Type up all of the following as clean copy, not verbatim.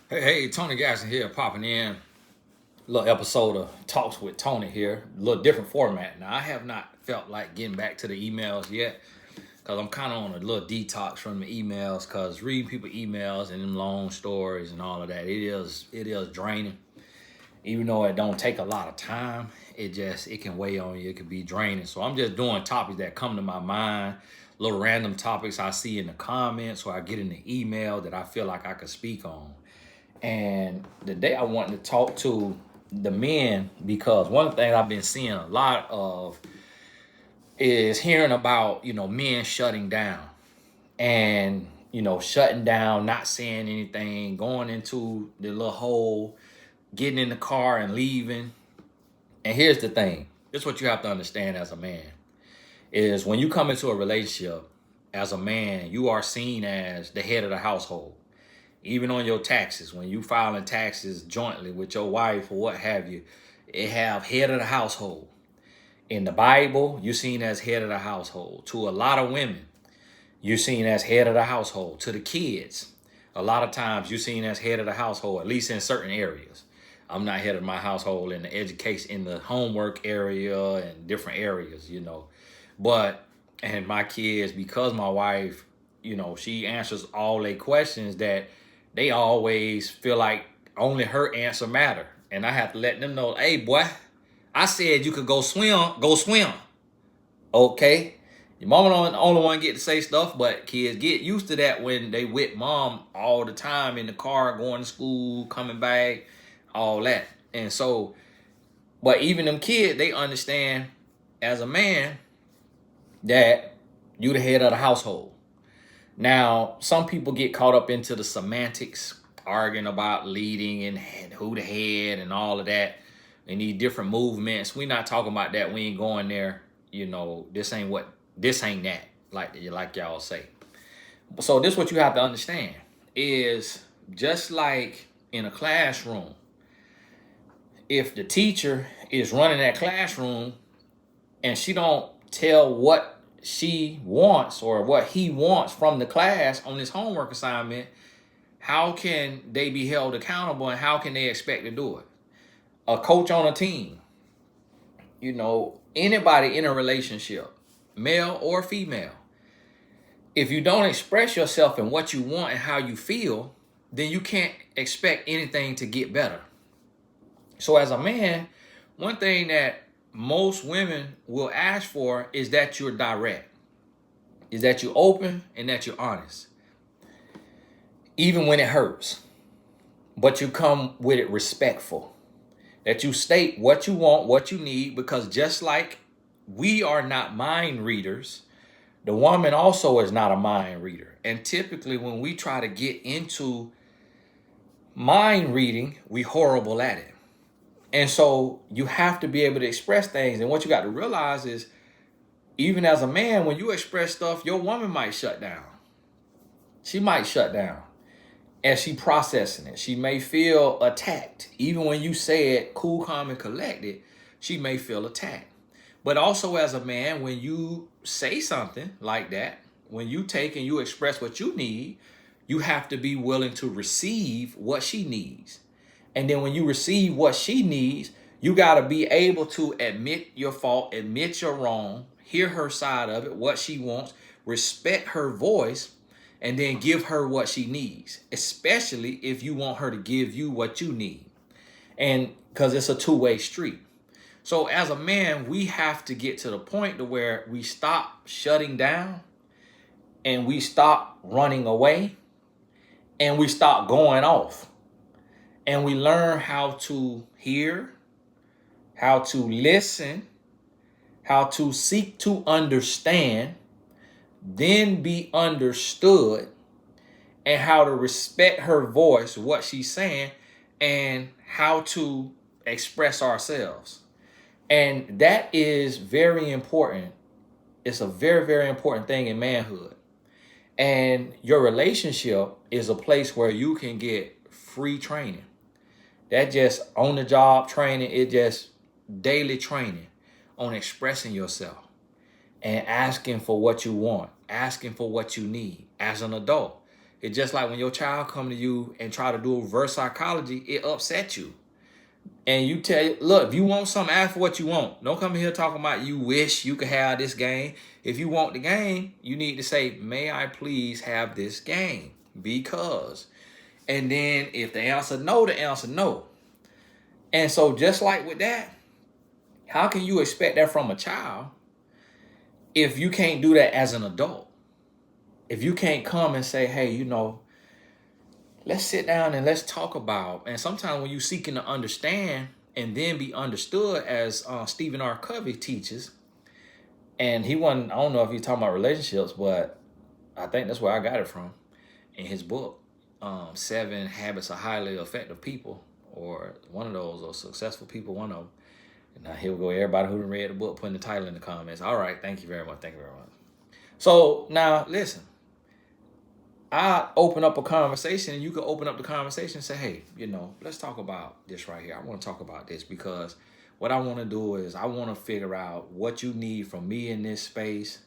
Hey, Tony Gasson here, popping in. Little episode of Talks with Tony here. A little different format. Now, I have not felt like getting back to the emails yet because I'm kind of on a little detox from the emails because reading people emails and them long stories and all of that, it is draining. Even though it don't take a lot of time, it can weigh on you. It can be draining. So I'm just doing topics that come to my mind, little random topics I see in the comments or I get in the email that I feel like I could speak on. And today I wanted to talk to the men because one thing I've been seeing a lot of is hearing about, men shutting down and, shutting down, not saying anything, going into the little hole, getting in the car and leaving. And here's the thing. This is what you have to understand as a man is when you come into a relationship as a man, you are seen as the head of the household. Even on your taxes, when you filing taxes jointly with your wife or what have you, it have head of the household. In the Bible, you're seen as head of the household. To a lot of women, you're seen as head of the household. To the kids, a lot of times you're seen as head of the household, at least in certain areas. I'm not head of my household in the education, in the homework area and different areas. But, and my kids, because my wife, she answers all their questions that they always feel like only her answer matter. And I have to let them know, hey boy, I said you could go swim, go swim. Okay. Your mama don't the only one get to say stuff, but kids get used to that when they with mom all the time in the car, going to school, coming back, all that. And so, but even them kids, they understand as a man that you the head of the household. Now, some people get caught up into the semantics, arguing about leading and who the head and all of that. They need different movements. We're not talking about that. We ain't going there. This ain't that, like y'all say. So this what you have to understand is just like in a classroom, if the teacher is running that classroom and she don't tell what she wants or what he wants from the class on this homework assignment, how can they be held accountable and how can they expect to do it? A coach on a team, anybody in a relationship, male or female, if you don't express yourself and what you want and how you feel, then you can't expect anything to get better. So as a man, one thing that most women will ask for is that you're direct, is that you're open and that you're honest, even when it hurts. But you come with it respectful, that you state what you want, what you need, because just like we are not mind readers, the woman also is not a mind reader. And typically when we try to get into mind reading, we horrible at it. And so you have to be able to express things. And what you got to realize is, even as a man, when you express stuff, your woman might shut down. She might shut down as she processing it. She may feel attacked. Even when you say it cool, calm, and collected, she may feel attacked. But also as a man, when you say something like that, when you take and you express what you need, you have to be willing to receive what she needs. And then when you receive what she needs, you got to be able to admit your fault, admit you're wrong, hear her side of it, what she wants, respect her voice, and then give her what she needs, especially if you want her to give you what you need. And because it's a two-way street. So as a man, we have to get to the point to where we stop shutting down and we stop running away and we stop going off. And we learn how to hear, how to listen, how to seek to understand, then be understood, and how to respect her voice, what she's saying, and how to express ourselves. And that is very important. It's a very, very important thing in manhood. And your relationship is a place where you can get free training. That just on the job training, it just daily training on expressing yourself and asking for what you want, asking for what you need as an adult. It's just like when your child come to you and try to do reverse psychology, it upsets you. And you tell, look, if you want something, ask for what you want. Don't come here talking about you wish you could have this game. If you want the game, you need to say, may I please have this game? Because. And then if the answer no, the answer no. And so just like with that, how can you expect that from a child if you can't do that as an adult? If you can't come and say, hey, let's sit down and let's talk about. And sometimes when you're seeking to understand and then be understood, as Stephen R. Covey teaches, and he wasn't, I don't know if he's talking about relationships, but I think that's where I got it from in his book, 7 Habits of Highly Effective People, or one of those, or Successful People, one of them. And now here we go, everybody who read the book, putting the title in the comments. All right, thank you very much. Thank you very much. So now listen. I open up a conversation, and you can open up the conversation and say, hey, let's talk about this right here. I want to talk about this because what I want to do is I want to figure out what you need from me in this space.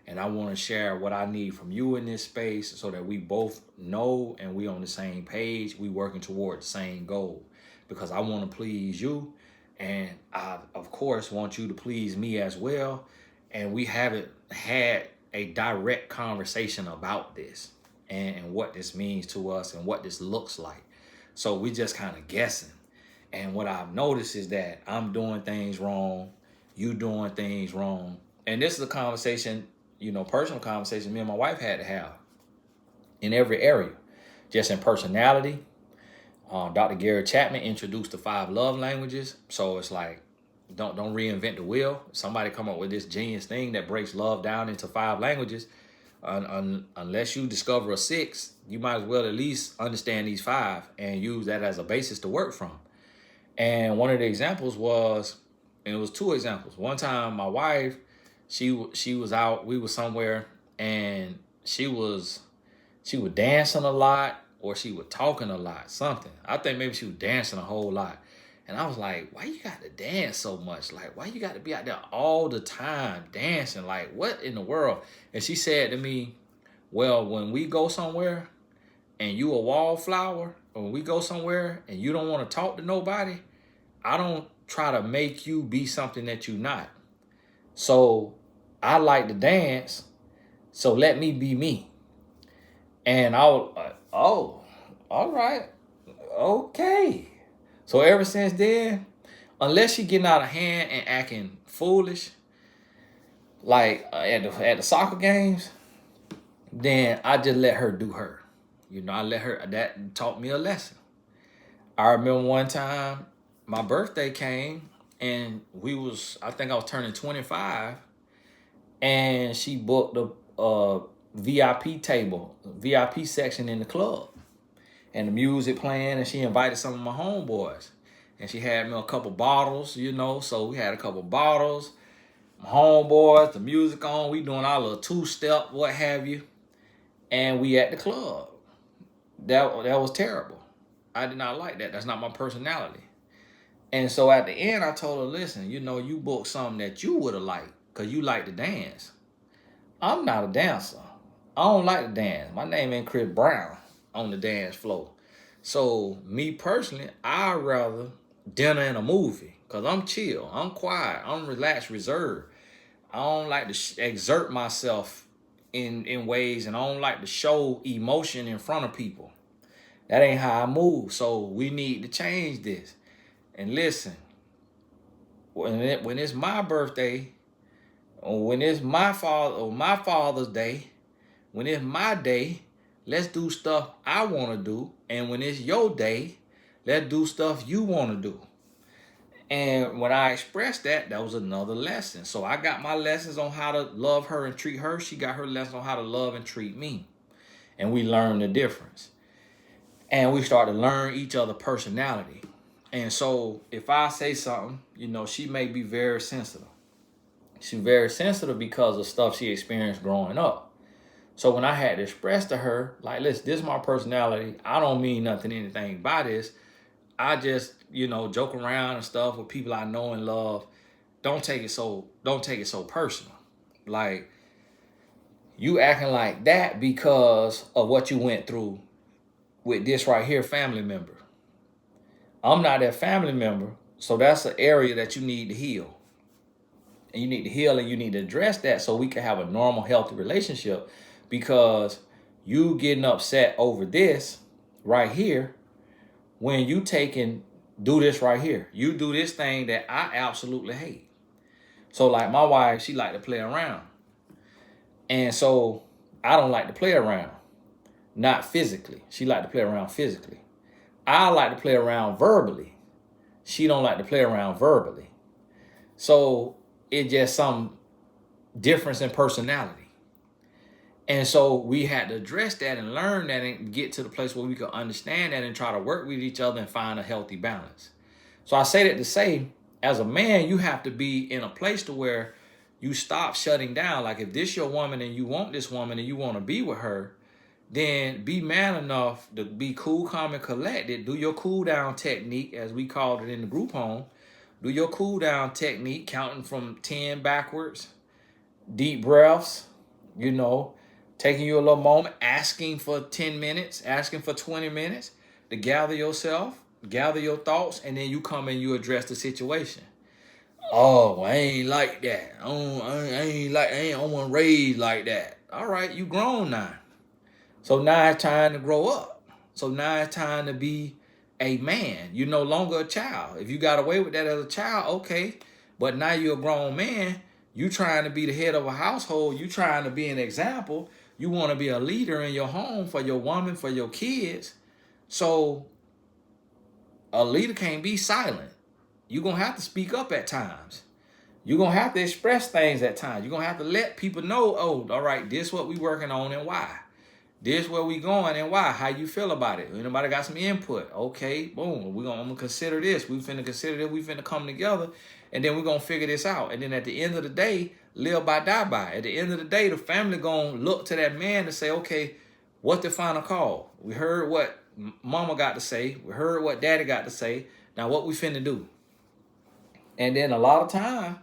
And I want to share what I need from you in this space so that we both know and we on the same page. We working toward the same goal because I want to please you. And I, of course, want you to please me as well. And we haven't had a direct conversation about this. And what this means to us and what this looks like. So we just kind of guessing. And what I've noticed is that I'm doing things wrong, you doing things wrong. And this is a conversation, personal conversation me and my wife had to have in every area, just in personality. Dr. Gary Chapman introduced the 5 love languages. So it's like, don't reinvent the wheel. Somebody come up with this genius thing that breaks love down into 5 languages. Unless you discover a 6, you might as well at least understand these 5 and use that as a basis to work from. And one of the examples was, and it was 2 examples. One time my wife, she was out, we were somewhere, and she was dancing a lot, or she was talking a lot, something. I think maybe she was dancing a whole lot. And I was like, why you got to dance so much? Like, why you got to be out there all the time dancing? Like, what in the world? And she said to me, well, when we go somewhere and you a wallflower, or when we go somewhere and you don't want to talk to nobody, I don't try to make you be something that you're not. So I like to dance, so let me be me. And I was like, oh, all right, okay. So ever since then, unless she getting out of hand and acting foolish, like at the soccer games, then I just let her do her. I let her, that taught me a lesson. I remember one time my birthday came and I think I was turning 25, and she booked a VIP table, VIP section in the club. And the music playing, and she invited some of my homeboys. And she had me a couple bottles, so we had a couple bottles, my homeboys, the music on, we doing our little 2-step, what have you. And we at the club. That was terrible. I did not like that. That's not my personality. And so at the end, I told her, listen, you booked something that you would have liked because you like to dance. I'm not a dancer. I don't like to dance. My name ain't Chris Brown on the dance floor. So me personally, I'd rather dinner and a movie because I'm chill, I'm quiet, I'm relaxed, reserved. I don't like to exert myself in ways, and I don't like to show emotion in front of people. That ain't how I move. So we need to change this. And listen, when it's my birthday, or when it's my father's day, when it's my day, let's do stuff I want to do. And when it's your day, let's do stuff you want to do. And when I expressed that, that was another lesson. So I got my lessons on how to love her and treat her. She got her lesson on how to love and treat me. And we learned the difference. And we start to learn each other's personality. And so if I say something, she may be very sensitive. She's very sensitive because of stuff she experienced growing up. So when I had to express to her, like, listen, this is my personality. I don't mean anything by this. I just, joke around and stuff with people I know and love. Don't take it so personal. Like, You acting like that because of what you went through with this right here family member. I'm not that family member, so that's an area that you need to heal. And you need to heal and you need to address that so we can have a normal, healthy relationship, because you getting upset over this right here when you do this right here. You do this thing that I absolutely hate. So like my wife, she like to play around. And so I don't like to play around. Not physically. She like to play around physically. I like to play around verbally. She don't like to play around verbally. So it's just some difference in personality. And so we had to address that and learn that and get to the place where we could understand that and try to work with each other and find a healthy balance. So I say that to say, as a man, you have to be in a place to where you stop shutting down. Like if this your woman and you want this woman and you want to be with her, then be man enough to be cool, calm, and collected. Do your cool down technique, as we called it in the group home. Do your cool down technique, counting from 10 backwards, deep breaths, taking you a little moment, asking for 10 minutes, asking for 20 minutes to gather yourself, gather your thoughts, and then you come and you address the situation. Oh, I ain't like that. I don't raised like that. All right, you grown now. So now it's time to grow up. So now it's time to be a man. You're no longer a child. If you got away with that as a child, okay. But now you're a grown man. You trying to be the head of a household. You trying to be an example. You want to be a leader in your home for your woman, for your kids. So a leader can't be silent. You're going to have to speak up at times. You're going to have to express things at times. You're going to have to let people know, oh, all right, this is what we working on and why. This where we going and why. How you feel about it? Anybody got some input? Okay, boom. I'm gonna consider this. We finna consider this. We finna come together, and then we're gonna figure this out. And then at the end of the day, live by, die by. At the end of the day, the family gonna look to that man to say, okay, what's the final call? We heard what mama got to say. We heard what daddy got to say. Now what we finna do? And then a lot of time,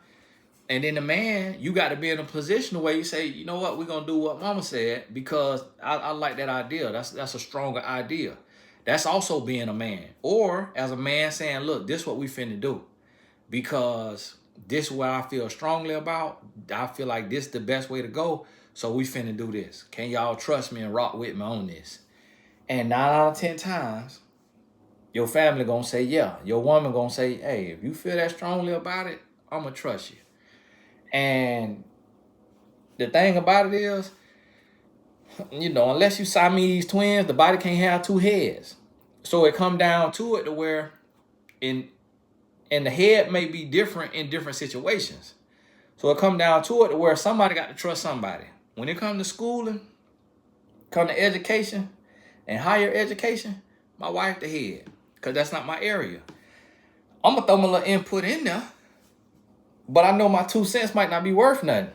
and then the man, you got to be in a position where you say, you know what, we're going to do what mama said, because I like that idea. That's a stronger idea. That's also being a man. Or as a man saying, look, this is what we finna do, because this is what I feel strongly about. I feel like this is the best way to go. So we finna do this. Can y'all trust me and rock with me on this? And 9 out of 10 times, your family going to say, yeah. Your woman going to say, hey, if you feel that strongly about it, I'm going to trust you. And the thing about it is, unless you Siamese twins, the body can't have two heads. So it come down to it to where and the head may be different in different situations. So it come down to it to where somebody got to trust somebody. When it comes to schooling, come to education and higher education, my wife the head, because that's not my area. I'm going to throw my little input in there. But I know my 2 cents might not be worth nothing.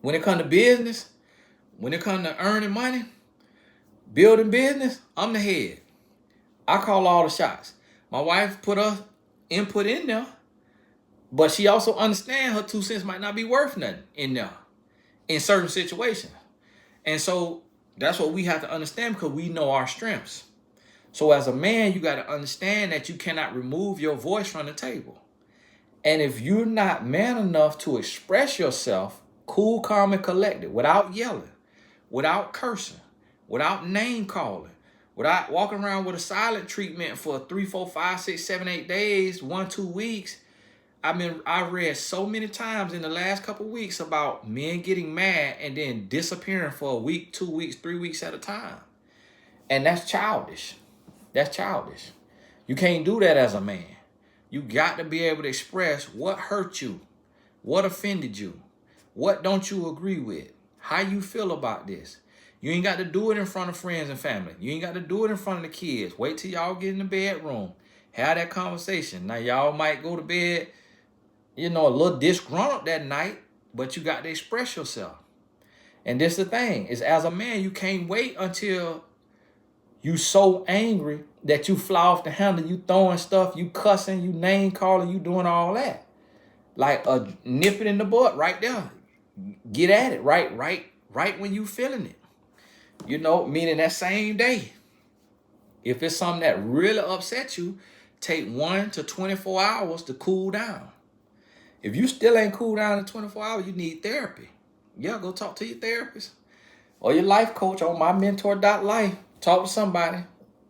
When it comes to business, when it comes to earning money, building business, I'm the head. I call all the shots. My wife put her input in there, but she also understands her 2 cents might not be worth nothing in there in certain situations. And so that's what we have to understand, because we know our strengths. So as a man, you got to understand that you cannot remove your voice from the table. And if you're not man enough to express yourself cool, calm, and collected, without yelling, without cursing, without name calling, without walking around with a silent treatment for 3, 4, 5, 6, 7, 8 days, 1, 2 weeks. I read so many times in the last couple of weeks about men getting mad and then disappearing for a week, 2 weeks, 3 weeks at a time. And that's childish. That's childish. You can't do that as a man. You got to be able to express what hurt you, what offended you, what don't you agree with, how you feel about this. You ain't got to do it in front of friends and family. You ain't got to do it in front of the kids. Wait till y'all get in the bedroom. Have that conversation. Now, y'all might go to bed, a little disgruntled that night, but you got to express yourself. And this is the thing, is as a man, you can't wait until you so angry that you fly off the handle, you throwing stuff, you cussing, you name calling, you doing all that. Like a nip it in the butt right there. Get at it, right right when you feeling it. You know, meaning that same day. If it's something that really upsets you, take 1 to 24 hours to cool down. If you still ain't cool down in 24 hours, you need therapy. Yeah, go talk to your therapist or your life coach on mymentor.life. Talk to somebody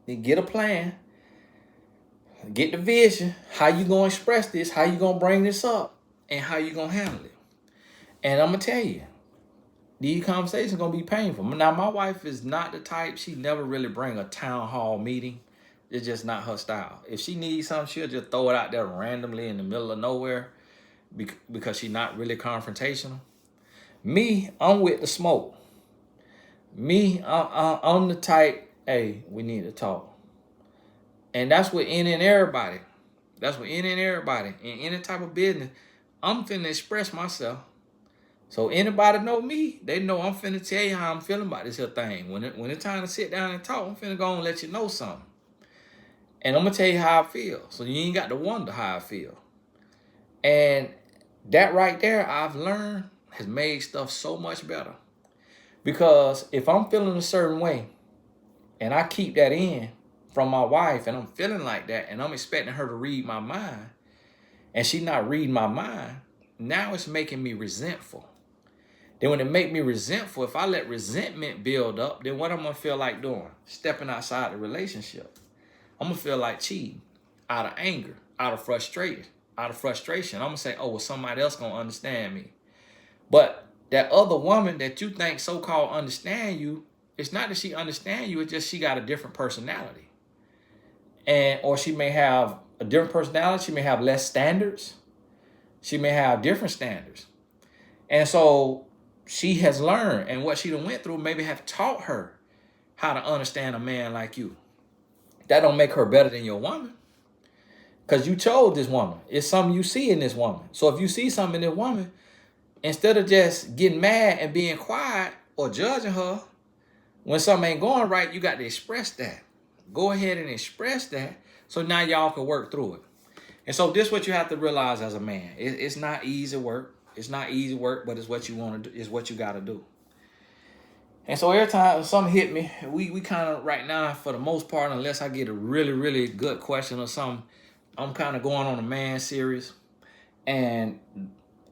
and get a plan. Get the vision. How you going to express this? How you going to bring this up? And how you going to handle it? And I'm going to tell you, these conversations are going to be painful. Now, my wife is not the type. She never really bring a town hall meeting. It's just not her style. If she needs something, she'll just throw it out there randomly in the middle of nowhere because she's not really confrontational. Me, I'm with the smoke. Me, I'm the type, hey, we need to talk. And that's with any and everybody. That's with any and everybody. In any type of business, I'm finna express myself. So anybody know me, they know I'm finna tell you how I'm feeling about this here thing. When it's time to sit down and talk, I'm finna go and let you know something. And I'm gonna tell you how I feel. So you ain't got to wonder how I feel. And that right there, I've learned, has made stuff so much better. Because if I'm feeling a certain way and I keep that in from my wife and I'm feeling like that and I'm expecting her to read my mind and she not reading my mind, now it's making me resentful. Then when it make me resentful, if I let resentment build up, then what I'm going to feel like doing? Stepping outside the relationship. I'm going to feel like cheating out of anger, out of frustration. I'm going to say, oh, well, somebody else going to understand me. But that other woman that you think so-called understand you, it's not that she understand you, it's just she got a different personality. Or she may have a different personality, she may have less standards. She may have different standards. And so she has learned, and what she done went through maybe have taught her how to understand a man like you. That don't make her better than your woman. Because you chose this woman. It's something you see in this woman. So if you see something in this woman, instead of just getting mad and being quiet or judging her, when something ain't going right, you got to express that. Go ahead and express that so now y'all can work through it. And so this is what you have to realize as a man. It's not easy work. It's not easy work, but it's what you want to do. It's what you got to do. And so every time something hit me, we kind of right now, for the most part, unless I get a really, really good question or something, I'm kind of going on a man series. And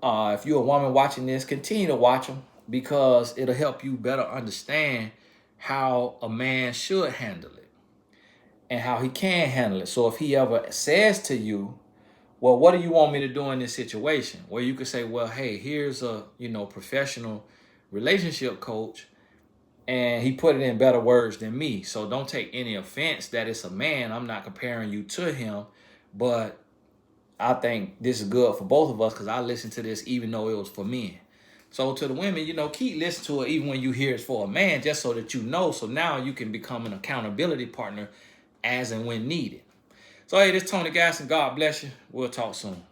if you're a woman watching this, continue to watch them because it'll help you better understand how a man should handle it and how he can handle it. So if he ever says to you, well, what do you want me to do in this situation? Well, you could say, well, hey, here's a, professional relationship coach, and he put it in better words than me. So don't take any offense that it's a man. I'm not comparing you to him, but I think this is good for both of us because I listened to this even though it was for men. So to the women, keep listening to it even when you hear it's for a man, just so that you know. So now you can become an accountability partner as and when needed. So, hey, this is Tony Gasson. God bless you. We'll talk soon.